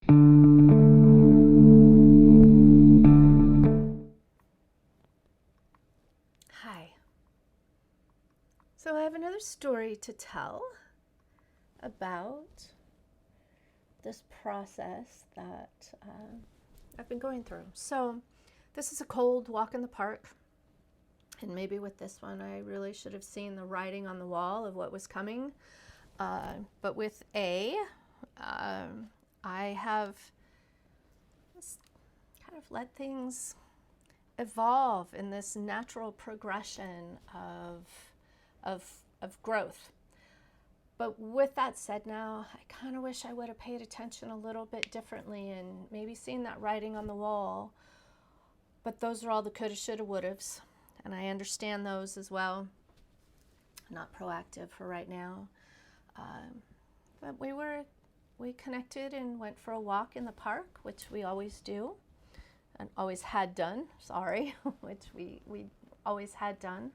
Hi. So I have another story to tell about this process that I've been going through. So this is a cold walk in the park. And maybe with this one, I really should have seen the writing on the wall of what was coming. But with I have kind of let things evolve in this natural progression of growth. But with that said, now I kind of wish I would have paid attention a little bit differently and maybe seen that writing on the wall. But those are all the coulda, shoulda, wouldas, and I understand those as well. Not proactive for right now. But we connected and went for a walk in the park, which we always do, and always had done, which we always had done.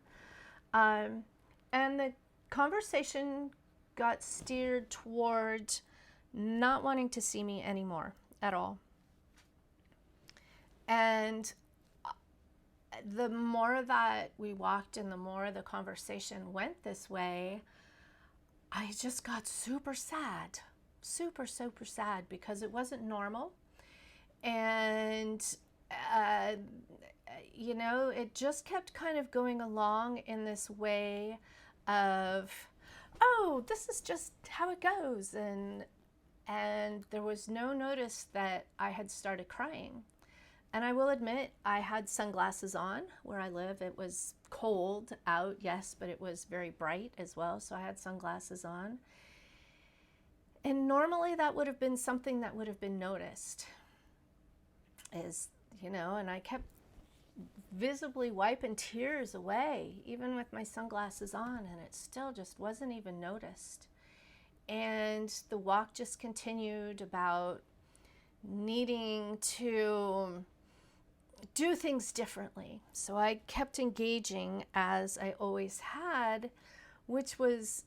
And the conversation got steered toward not wanting to see me anymore at all. And the more that we walked and the more the conversation went this way, I just got super sad, super sad, because it wasn't normal. And it just kept kind of going along in this way of, oh, this is just how it goes. And there was no notice that I had started crying. And I will admit, I had sunglasses on where I live. It was cold out, yes, but it was very bright as well. So I had sunglasses on. And normally that would have been something that would have been noticed. And I kept visibly wiping tears away, even with my sunglasses on, and it still just wasn't even noticed. And the walk just continued about needing to do things differently. So I kept engaging as I always had, which was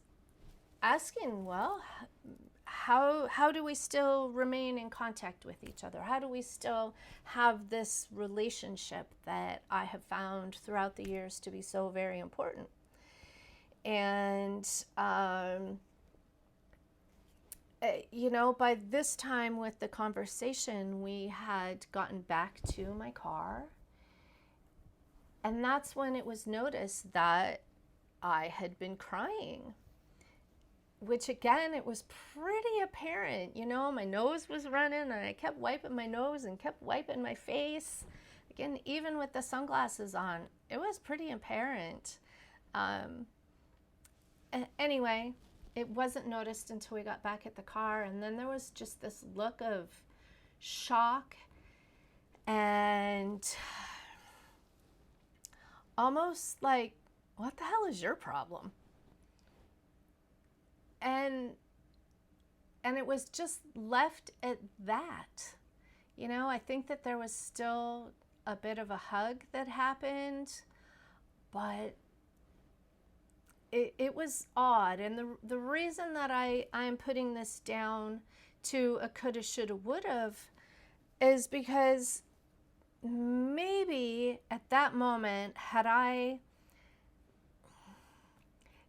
asking, well, how do we still remain in contact with each other? How do we still have this relationship that I have found throughout the years to be so very important? And by this time with the conversation, we had gotten back to my car. And that's when it was noticed that I had been crying, which again, it was pretty apparent. My nose was running and I kept wiping my nose and kept wiping my face. Again, even with the sunglasses on, it was pretty apparent. Anyway, it wasn't noticed until we got back at the car, and then there was just this look of shock and almost like, what the hell is your problem? And it was just left at that. I think that there was still a bit of a hug that happened, but it was odd. And the reason that I'm putting this down to a coulda, shoulda, would've is because maybe at that moment, had I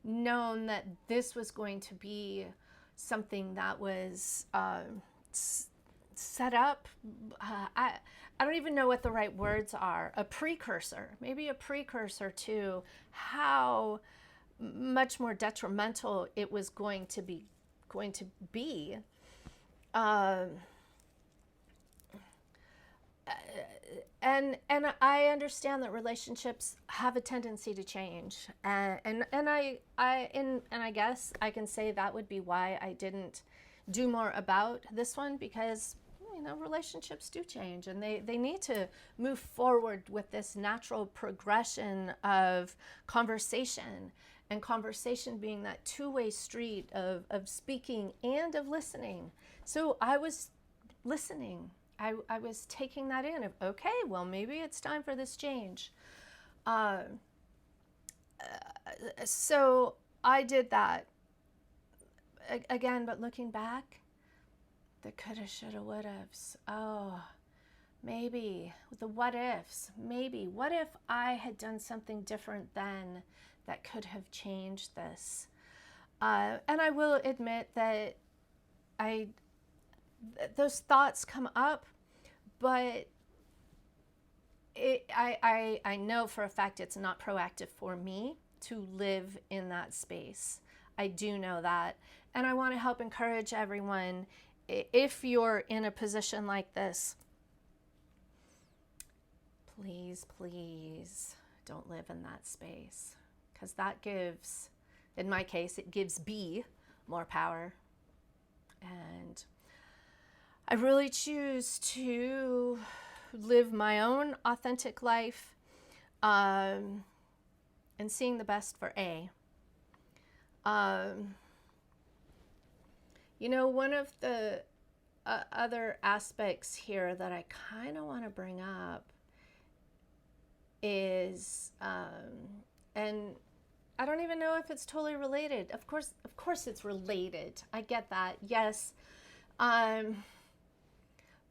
known that this was going to be something that was set up, I don't even know what the right words are, maybe a precursor to how much more detrimental it was going to be. And I understand that relationships have a tendency to change, and I guess I can say that would be why I didn't do more about this one, because relationships do change, and they need to move forward with this natural progression of conversation, and conversation being that two-way street of speaking and of listening. So I was listening. I was taking that in of, okay, well, maybe it's time for this change. So I did that again, but looking back, the coulda, shoulda, wouldas. Oh, maybe the what ifs. Maybe what if I had done something different then that could have changed this? And I will admit that those thoughts come up, but I know for a fact it's not proactive for me to live in that space. I do know that. And I want to help encourage everyone, if you're in a position like this, please, please don't live in that space. Because that gives, in my case, it gives B more power. And I really choose to live my own authentic life, and seeing the best for A. You know, one of the other aspects here that I kind of want to bring up is, and I don't even know if it's totally related. Of course it's related. I get that, yes.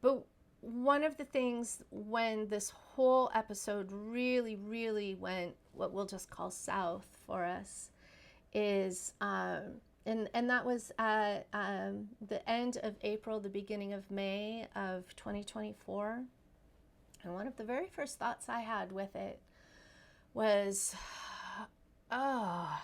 But one of the things when this whole episode really, really went what we'll just call south for us is, and that was at the end of April, the beginning of May of 2024. And one of the very first thoughts I had with it was, oh,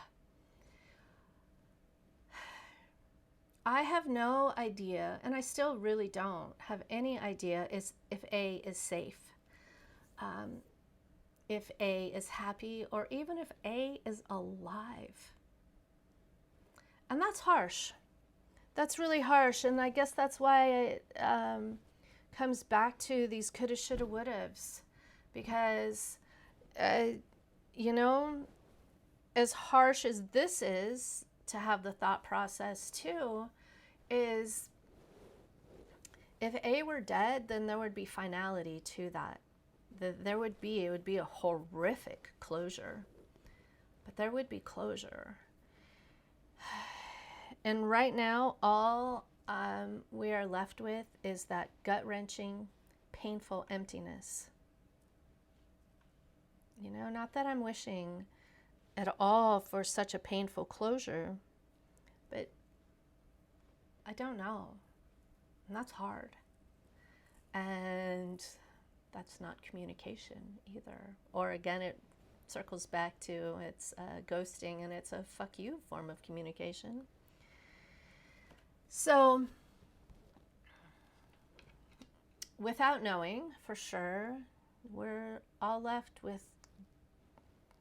I have no idea, and I still really don't have any idea if A is safe, if A is happy, or even if A is alive. And that's harsh. That's really harsh, and I guess that's why it comes back to these coulda, shoulda, wouldas, because, you know, as harsh as this is, to have the thought process too, is if A were dead, then there would be finality to that. It would be a horrific closure, but there would be closure. And right now, all we are left with is that gut-wrenching, painful emptiness. You know, not that I'm wishing at all for such a painful closure, but I don't know, and that's hard. And that's not communication either. Or again, it circles back to it's ghosting, and it's a fuck you form of communication. So, without knowing for sure, we're all left with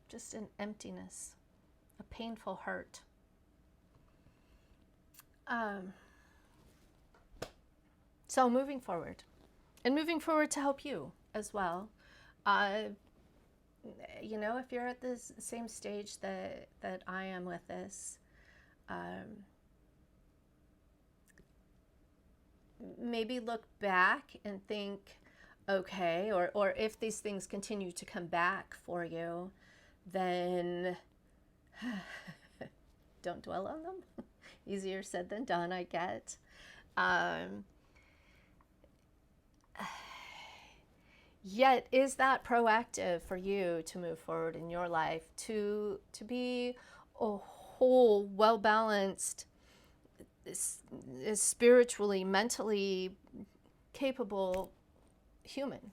just an emptiness, a painful hurt. So moving forward to help you as well. You know, if you're at this same stage that I am with this, maybe look back and think, okay, or if these things continue to come back for you, then don't dwell on them. Easier said than done, I get. Yet, is that proactive for you to move forward in your life, to be a whole, well-balanced, spiritually, mentally capable human,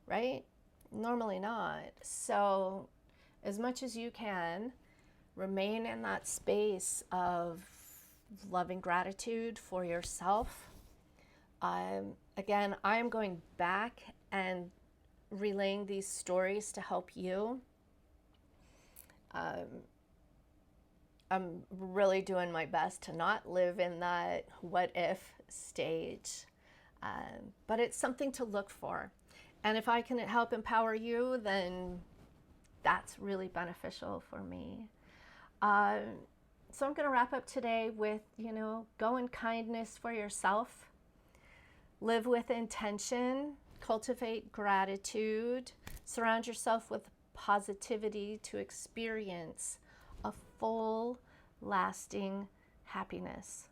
right? Normally not. So as much as you can, remain in that space of loving gratitude for yourself. Again, I am going back and relaying these stories to help you. I'm really doing my best to not live in that what if stage, but it's something to look for. And if I can help empower you, then that's really beneficial for me. So I'm going to wrap up today with, you know, go in kindness for yourself, live with intention, cultivate gratitude, surround yourself with positivity to experience a full, lasting happiness.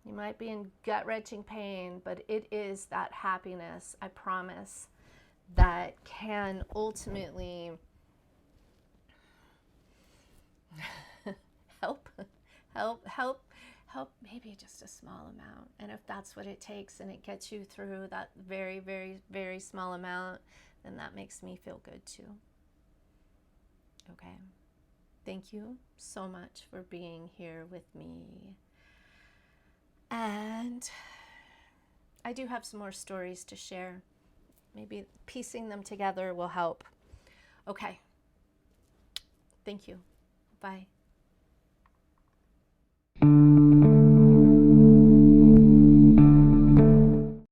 You might be in gut-wrenching pain, but it is that happiness, I promise, that can ultimately help, help maybe just a small amount. And if that's what it takes and it gets you through that very, very, very small amount, then that makes me feel good too. Okay. Thank you so much for being here with me. And I do have some more stories to share. Maybe piecing them together will help. Okay. Thank you. Bye.